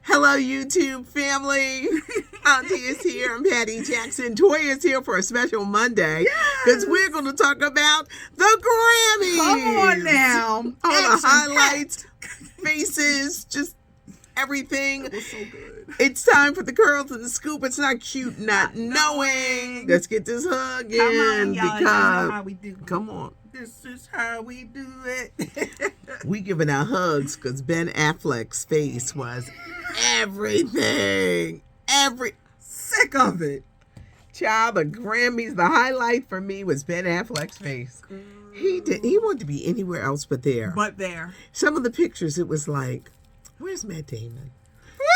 Hello, YouTube family. Auntie is here. I'm Patty Jackson. Toya is here for a special Monday because we're going to talk about the Grammys. Come on now. All the highlights, faces, just everything. It was so good. It's time for the curls and the scoop. It's not cute, not knowing. Let's get this hug in. Come on, y'all. Because, how we do. come on. This is how we do it. We giving out hugs because Ben Affleck's face was everything. Sick of it. Child, the Grammys, the highlight for me was Ben Affleck's face. He wanted to be anywhere else but there. But there. Some of the pictures, it was like, where's Matt Damon?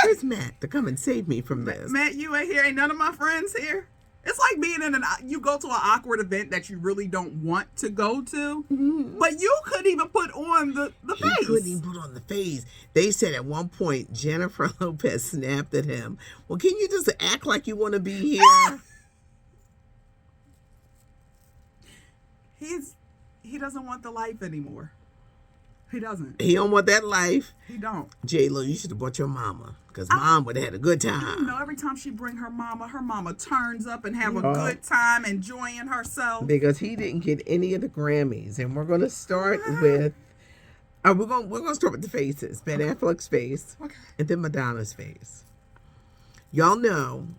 Where's Matt to come and save me from this? Matt, you ain't here. Ain't none of my friends here. It's like being in you go to an awkward event that you really don't want to go to, but you couldn't even put on the face. He couldn't even put on the face. They said at one point, Jennifer Lopez snapped at him, well, can you just act like you want to be here? He doesn't want the life anymore. He doesn't. He don't want that life. He don't. J-Lo, you should have brought your mama, because mom would have had a good time. You know, every time she bring her mama turns up and have a good time enjoying herself. Because he didn't get any of the Grammys. And we're going to start with, we're going to start with the faces. Ben Affleck's face, and then Madonna's face. Y'all know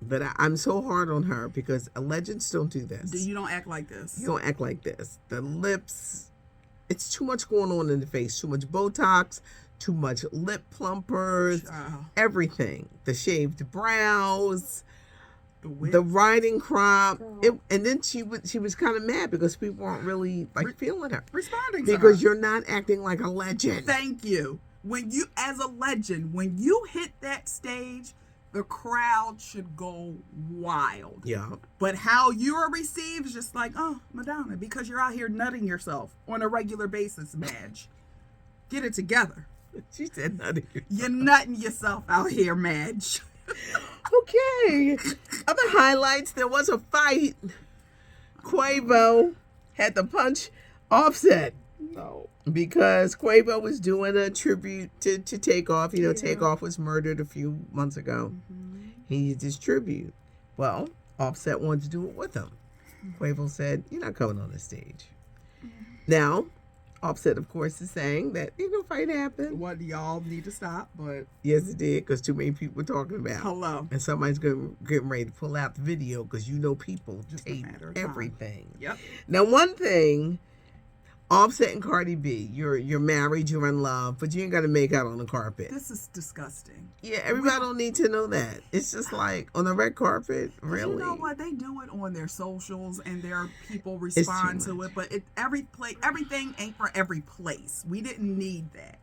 that I'm so hard on her because legends don't do this. You don't act like this. You don't act like this. The lips, it's too much going on in the face. Too much Botox, too much lip plumpers, everything. The shaved brows, the riding crop. And then she was kind of mad because people weren't really feeling her. Responding to her. Because you're not acting like a legend. Thank you. When you, as a legend, when you hit that stage, the crowd should go wild. Yeah. But how you are received is just like, oh, Madonna, because you're out here nutting yourself on a regular basis, Madge. Get it together. She said nutting yourself. You're nutting yourself out here, Madge. Okay. Other highlights, there was a fight. Quavo had to punch Offset. No. Because Quavo was doing a tribute to Takeoff. You know, Takeoff was murdered a few months ago. He did his tribute. Well, Offset wanted to do it with him. Quavo said, you're not coming on the stage. Now, Offset, of course, is saying that no fight happened. What y'all need to stop, but yes, it did, because too many people were talking about it. Hello. And somebody's getting ready to pull out the video because people just tape everything. Yep. Now, one thing, Offset and Cardi B, you're married, you're in love, but you ain't got to make out on the carpet. This is disgusting. Yeah, everybody don't need to know that. It's just like on the red carpet, really. You know what? They do it on their socials, and their people respond to it. But everything ain't for every place. We didn't need that.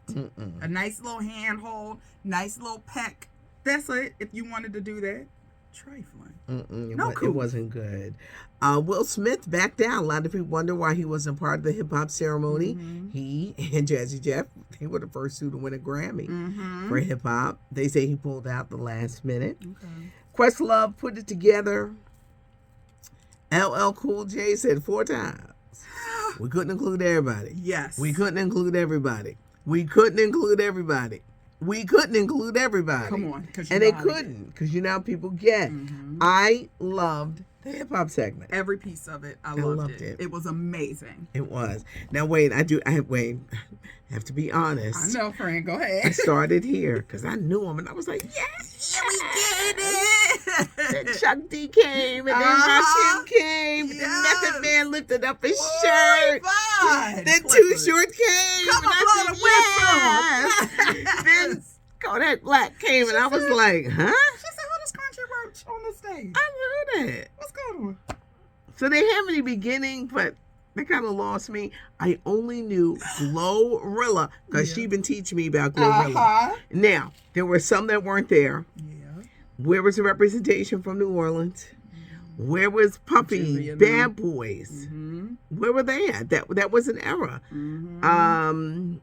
A nice little handhold, nice little peck. That's it. If you wanted to do that, trifling. It wasn't good. Will Smith backed down. A lot of people wonder why he wasn't part of the hip hop ceremony. He and Jazzy Jeff, they were the first two to win a Grammy for hip hop. They say he pulled out the last minute. Questlove put it together. LL Cool J said 4 times. We couldn't include everybody. Yes. We couldn't include everybody. We couldn't include everybody. We couldn't include everybody. Come on. And they couldn't, because you know how people get. I loved the hip hop segment. Every piece of it. I loved it. It was amazing. It was. Now, wait, I have to be honest. I know, Frank. Go ahead. I started here because I knew him, and I was like, yes, we get it. Then Chuck D came, and then Rakim came, and then Method Man lifted up his shirt. Then Too Short came. Come and I said, yes. Then Kodak Black came, and I was like, huh? She said, "Who does Crunchy Roach on the stage?" I know that. What's going on? So they had me in the beginning, but they kind of lost me. I only knew Glorilla because she been teaching me about Glorilla. Now, there were some that weren't there. Where was the representation from New Orleans? Where was Puppy, Bad Boys? Where were they at? That was an era. Kind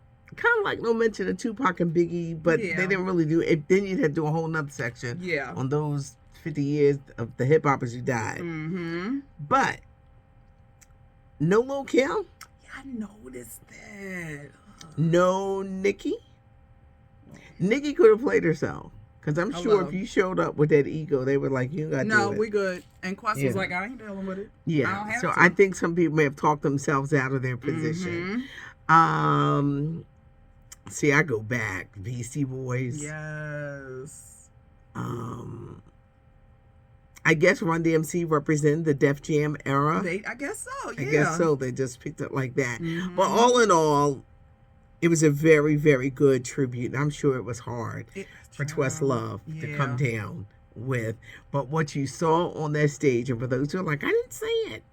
of like no mention of Tupac and Biggie, but they didn't really do it. Then you'd have to do a whole nother section on those 50 years of the hip hoppers who died. But no Lil Kim. Yeah, I noticed that. No Nicki. Nikki could have played herself. Because I'm sure Hello. if you showed up with that ego, they were like, you got to do No, it. we good. And Quest Yeah. was like, I ain't dealing with it. I Yeah. don't have So to. I think some people may have talked themselves out of their position. See, I go back. Beastie Boys. Yes. I guess Run DMC represented the Def Jam era. I guess so, yeah. I guess so. They just picked it like that. But all in all, it was a very, very good tribute. And I'm sure it was hard for Questlove to come down with. But what you saw on that stage, and for those who are like, I didn't say it.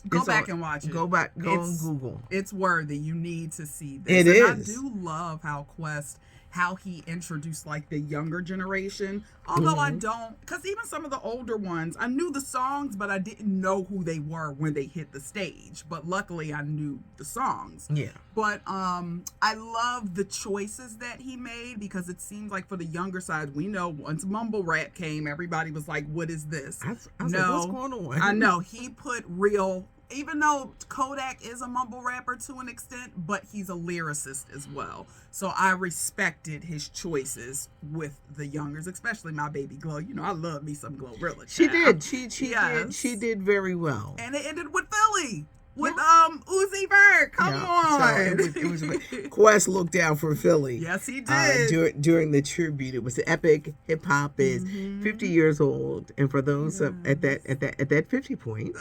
Go back and watch it. Go back. Go on Google. It's worthy. You need to see this. It and is. I do love how he introduced like the younger generation. Although I don't, because even some of the older ones, I knew the songs, but I didn't know who they were when they hit the stage. But luckily, I knew the songs. Yeah. But I love the choices that he made, because it seems like for the younger side, we know once mumble rap came, everybody was like, "What is this?" I was like, what's going on? I know he put real. Even though Kodak is a mumble rapper to an extent, but he's a lyricist as well. So I respected his choices with the youngers, especially my baby Glow. You know, I love me some Glorilla. She did. She did very well. And it ended with Philly. With Uzi Vert. Come on. So it was Quest looked out for Philly. Yes, he did. During the tribute. It was epic. Hip hop is 50 years old. And for those at that 50 point.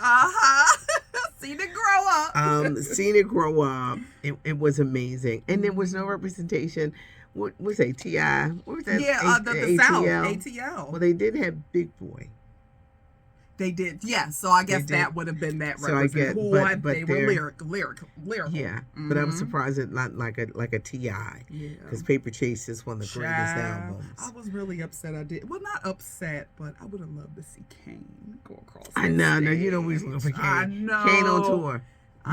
Seen it grow up. Seen it grow up. It was amazing. And there was no representation. What was it? T.I.? What was that? Yeah, the South. ATL. Well, they did have Big Boy. They did, yes. So I guess that would have been that representation. They were lyrical. Yeah, but I was surprised at not like a T.I. Because Paper Chase is one of the greatest albums. I was really upset. Not upset, but I would have loved to see Kane go across. I know. No, you know we was looking for Kane. I know. Kane on tour.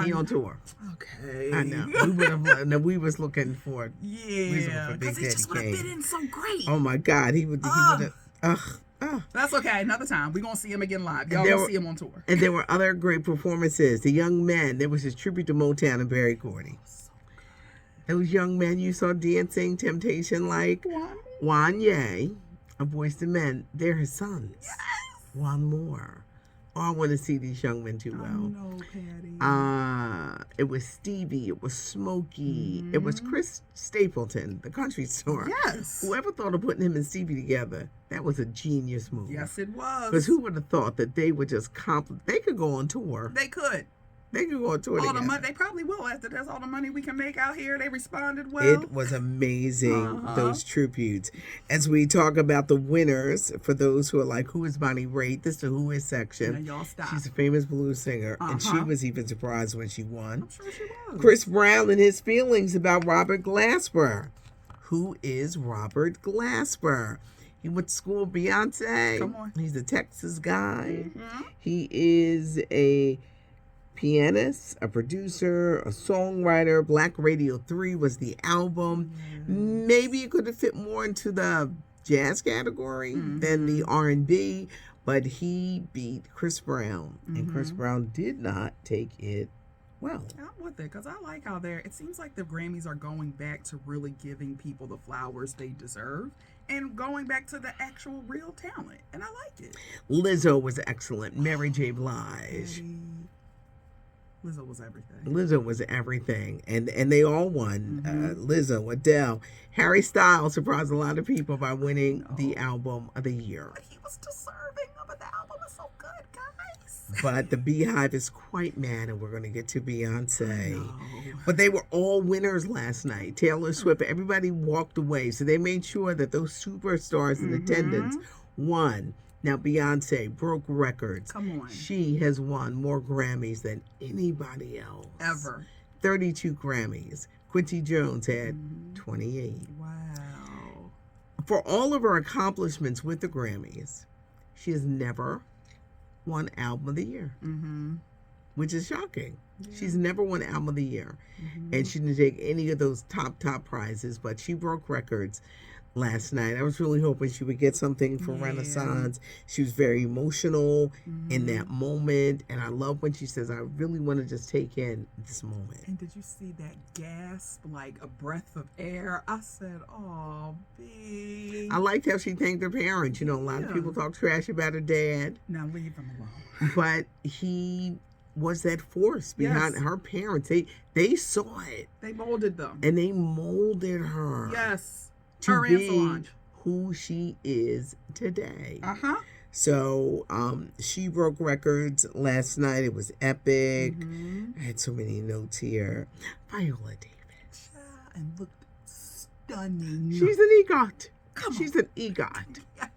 He on tour. Okay. I know. We would have. No, we was looking for. Yeah. Because he just would have fit in so great. Oh my God, he would have. That's okay. Another time. We're going to see him again live. Y'all going to see him on tour. And there were other great performances. The Young Men. There was his tribute to Motown and Berry Gordy. Those young men you saw dancing Temptation like Wanye, A Boyz II Men. They're his sons. Yes. One more. Oh, I want to see these young men too well. No, Patty. It was Stevie. It was Smokey. It was Chris Stapleton, the country star. Yes. Whoever thought of putting him and Stevie together, that was a genius move. Yes, it was. Because who would have thought that they would just they could go on tour. They could. They could go on tour all together. the money, they probably will after that's all the money we can make out here. They responded well. It was amazing, those tributes. As we talk about the winners, for those who are like, who is Bonnie Raitt? This is the Who Is section. Now y'all stop. She's a famous blues singer, and she was even surprised when she won. I'm sure she was. Chris Brown and his feelings about Robert Glasper. Who is Robert Glasper? He went to school with Beyonce. Come on. He's a Texas guy. He is a pianist, a producer, a songwriter. Black Radio 3 was the album. Maybe it could have fit more into the jazz category than the R&B, but he beat Chris Brown, and Chris Brown did not take it well. I'm with it, because I like how it seems like the Grammys are going back to really giving people the flowers they deserve and going back to the actual real talent, and I like it. Lizzo was excellent. Mary J. Blige. Lizzo was everything. Lizzo was everything, and they all won. Lizzo, Adele, Harry Styles surprised a lot of people by winning the album of the year. But he was deserving of it. The album is so good, guys. But the Beehive is quite mad, and we're going to get to Beyonce. But they were all winners last night. Taylor Swift, everybody walked away, so they made sure that those superstars in attendance won. Now, Beyonce broke records. Come on. She has won more Grammys than anybody else. Ever. 32 Grammys. Quincy Jones had 28. Wow. For all of her accomplishments with the Grammys, she has never won Album of the Year, which is shocking. Yeah. She's never won Album of the Year, and she didn't take any of those top prizes, but she broke records. last night. I was really hoping she would get something for Renaissance. She was very emotional in that moment, and I love when she says, I really want to just take in this moment. And did you see that gasp, like a breath of air? I said, oh, B. I liked how she thanked her parents. You know, a lot of people talk trash about her dad. Now leave him alone. But he was that force behind her parents. They saw it. They molded them. And they molded her. Yes. To her be and Solange. Who she is today. Uh-huh. So she broke records last night. It was epic. I had so many notes here. Viola Davis. And looked stunning. She's an EGOT. She's an EGOT. Yes.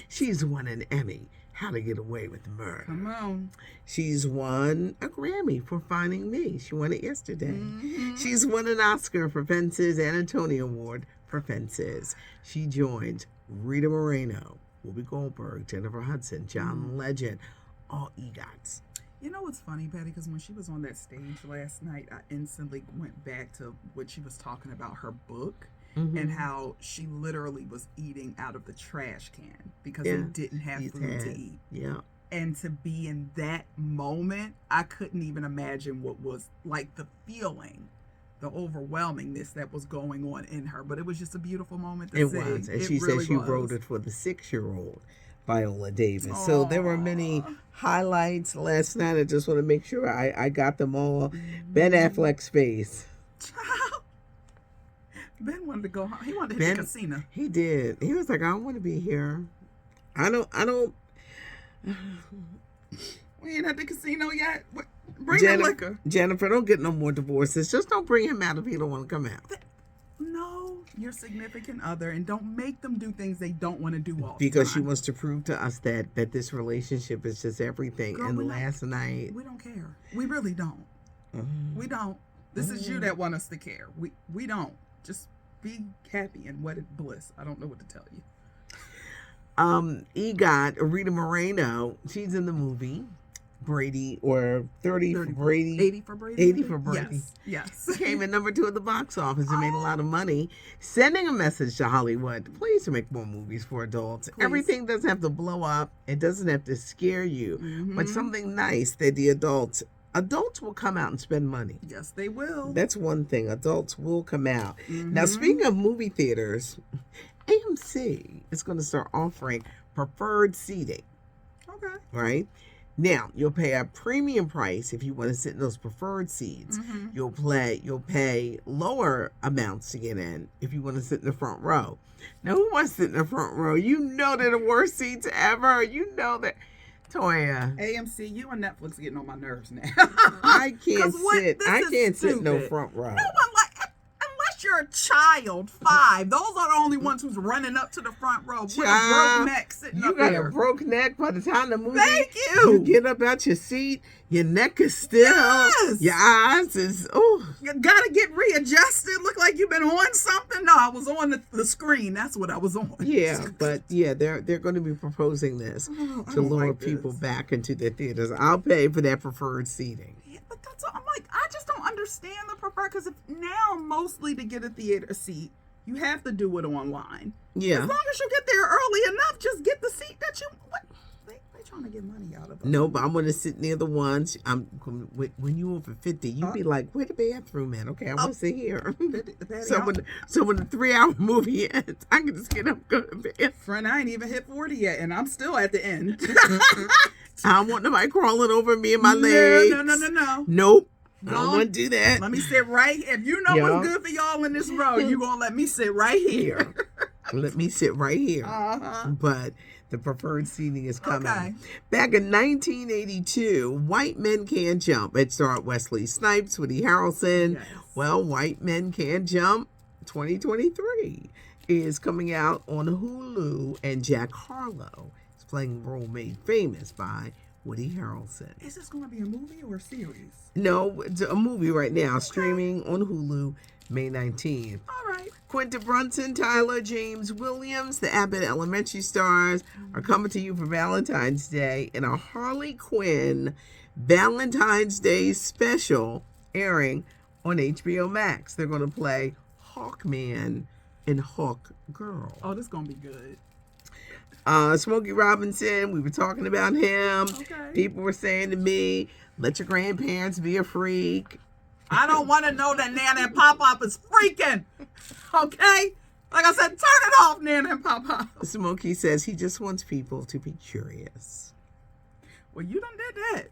She's won an Emmy. How to Get Away with Murder. Come on. She's won a Grammy for Finding Me. She won it yesterday. She's won an Oscar for Fences and a Tony Award for Fences. She joined Rita Moreno, Whoopi Goldberg, Jennifer Hudson, John Legend, all EGOTs. You know what's funny, Patty? Because when she was on that stage last night, I instantly went back to what she was talking about, her book, and how she literally was eating out of the trash can because they didn't have food to eat. Yeah. And to be in that moment, I couldn't even imagine what was like the feeling, the overwhelmingness that was going on in her. But it was just a beautiful moment to see. It was. And she said she wrote it for the 6-year-old Viola Davis. Aww. So there were many highlights last night. I just want to make sure I got them all. Ben Affleck's face. Ben wanted to go home. He wanted to hit the casino. He did. He was like, I don't want to be here. I don't. We ain't at the casino yet. Bring the liquor. Jennifer, don't get no more divorces. Just don't bring him out if he don't want to come out. No, your significant other, and don't make them do things they don't want to do all the because time. She wants to prove to us that this relationship is just everything. Girl, and last night, we don't care. We really don't. We don't. This is you that want us to care. We don't. Just be happy and wedded bliss. I don't know what to tell you. EGOT, Rita Moreno, she's in the movie Brady, or 30 for Brady. 80 for Brady. 80 for Brady. Yes. Came in number 2 at the box office and made a lot of money, sending a message to Hollywood. Please make more movies for adults. Please. Everything doesn't have to blow up. It doesn't have to scare you, but something nice that the adults will come out and spend money. Yes, they will. That's one thing. Adults will come out. Now, speaking of movie theaters, AMC is going to start offering preferred seating. Okay. Right? Now, you'll pay a premium price if you want to sit in those preferred seats. You'll pay lower amounts to get in if you want to sit in the front row. Now, who wants to sit in the front row? You know they're the worst seats ever. You know that. Toya. AMC, you and Netflix getting on my nerves now. I can't sit in no front row. No one unless you're a child, 5. Those are the only ones who's running up to the front row with a broke neck sitting up there. You got a broke neck by the time the movie. Thank you. You get up out your seat, your neck is still. Yes. Your eyes is, You gotta get readjusted. Look like you've been on something. No, I was on the screen. That's what I was on. Yeah, but they're going to be proposing this to lure people back into their theaters. I'll pay for that preferred seating. Yeah, but I'm like, I just don't understand the preferred, because if now mostly to get a theater seat, you have to do it online. Yeah. As long as you get there early enough, just get the seat that you. They trying to get money out of them. No, but I'm going to sit near the ones. When you over 50, you be like, where the bathroom at? Okay, I want to sit here. So when the 3-hour movie ends, I can just get up and go to bed. Friend, I ain't even hit 40 yet, and I'm still at the end. I don't want nobody crawling over me and my legs. No. Nope. I don't want to do that. Let me sit right here. If you know what's good for y'all in this row, you going to let me sit right here. Let me sit right here. But the preferred seating is coming. Okay. Back in 1982, White Men Can't Jump. It starred Wesley Snipes, Woody Harrelson. Yes. Well, White Men Can't Jump 2023 is coming out on Hulu, and Jack Harlow is playing the role made famous by Woody Harrelson. Is this going to be a movie or a series? No, it's a movie right now, streaming on Hulu May 19th. All right. Quinta Brunson, Tyler James Williams, the Abbott Elementary stars, are coming to you for Valentine's Day in a Harley Quinn Valentine's Day special airing on HBO Max. They're going to play Hawkman and Hawk Girl. Oh, this gonna be good. Smokey Robinson, we were talking about him. Okay. People were saying to me, let your grandparents be a freak. I don't want to know that Nana and Pop-Pop is freaking. Okay? Like I said, turn it off, Nana and Pop-Pop. Smokey says he just wants people to be curious. Well, you done did that.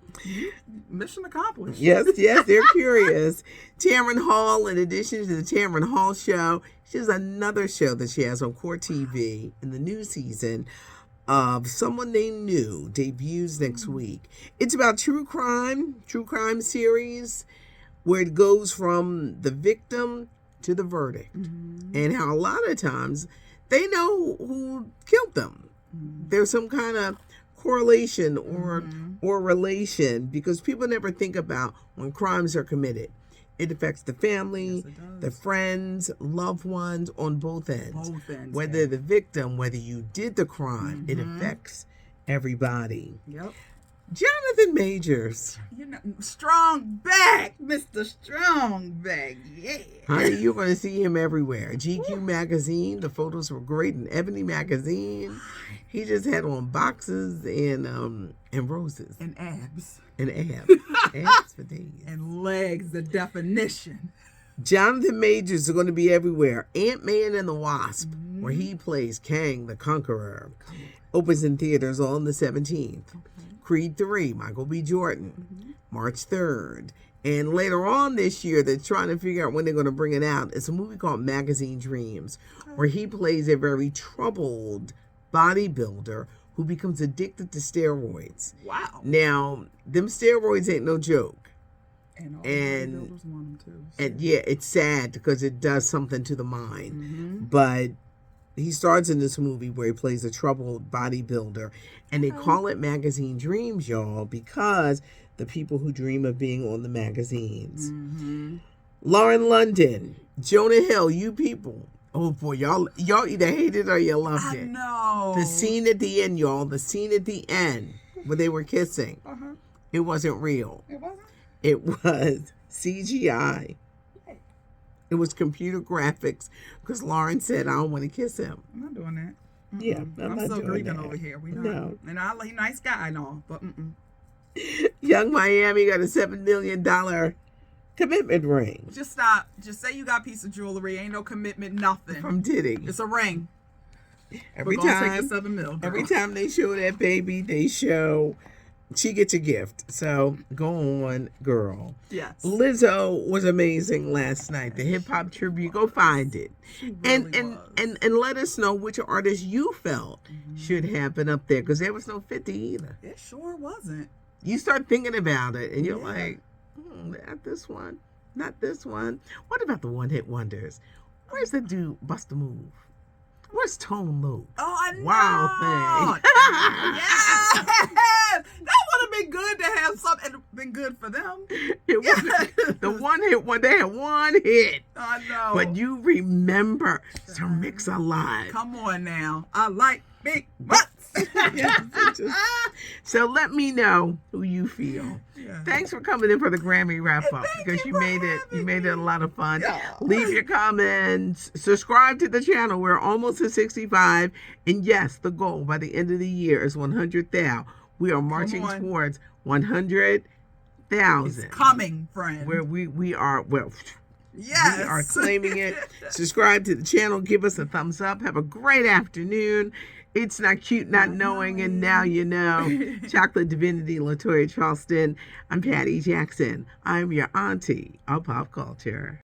Mission accomplished. Yes, they're curious. Tamron Hall, in addition to the Tamron Hall Show, she has another show that she has on Court TV in the new season of Someone They Knew, debuts next week. It's about true crime series, where it goes from the victim to the verdict, and how a lot of times they know who killed them. There's some kind of correlation or relation, because people never think about when crimes are committed. It affects the family, the friends, loved ones on both ends. Whether the victim, whether you did the crime, it affects everybody. Yep. Jonathan Majors. You know, strong back, Mr. Strong Back. Yeah. Honey, you're going to see him everywhere. GQ magazine, the photos were great. In Ebony magazine, he just had on boxes and roses. And abs. And abs. Abs for days. And legs, the definition. Jonathan Majors is going to be everywhere. Ant-Man and the Wasp, where he plays Kang the Conqueror, opens in theaters on the 17th. Creed 3, Michael B. Jordan, March 3rd. And later on this year, they're trying to figure out when they're going to bring it out. It's a movie called Magazine Dreams, where he plays a very troubled bodybuilder who becomes addicted to steroids. Wow. Now, them steroids ain't no joke. And all bodybuilders want them too. So. And yeah, it's sad because it does something to the mind. But he starts in this movie where he plays a troubled bodybuilder, and they call it Magazine Dreams, y'all, because the people who dream of being on the magazines. Lauren London, Jonah Hill, you people. Oh boy, y'all either hated it or you loved it. No. The scene at the end, y'all, the scene at the end where they were kissing. It wasn't real. It wasn't? It was CGI. It was computer graphics, because Lauren said, I don't want to kiss him. I'm not doing that. Yeah, I'm not so doing grieving that. over here. We No. And he's a nice guy and all, but Young Miami got a $7 million commitment ring. Just stop. Just say you got a piece of jewelry. Ain't no commitment, nothing. From Diddy. It's a ring. Every We're gonna time, take the 7 mil, girl. every time they show that baby, they show she gets a gift. So go on, girl. Yes. Lizzo was amazing last night. The hip hop tribute. Go find it. She really And let us know which artist you felt should have been up there, because there was no 50 either. It sure wasn't. You start thinking about it and you're like, not this one, not this one. What about the one-hit wonders? Where's the dude Bust a Move? Where's Tone Loc? Oh, I know. Wow thing. Yes. That would have been good to have something been good for them. It was the one-hit one. They had one hit. I know. But you remember to Mix a Lot. Come on now. I like big butts. So let me know who you feel. Yeah. Thanks for coming in for the Grammy wrap up, because you made it a lot of fun. Leave your comments, subscribe to the channel. We're almost at 65, and yes, the goal by the end of the year is 100,000. We are marching towards 100,000. It's coming, friend. Where we are yes. We are claiming it. Subscribe to the channel. Give us a thumbs up. Have a great afternoon. It's not cute not knowing, and now you know. Chocolate Divinity, LaToya Charleston. I'm Patty Jackson. I'm your auntie of pop culture.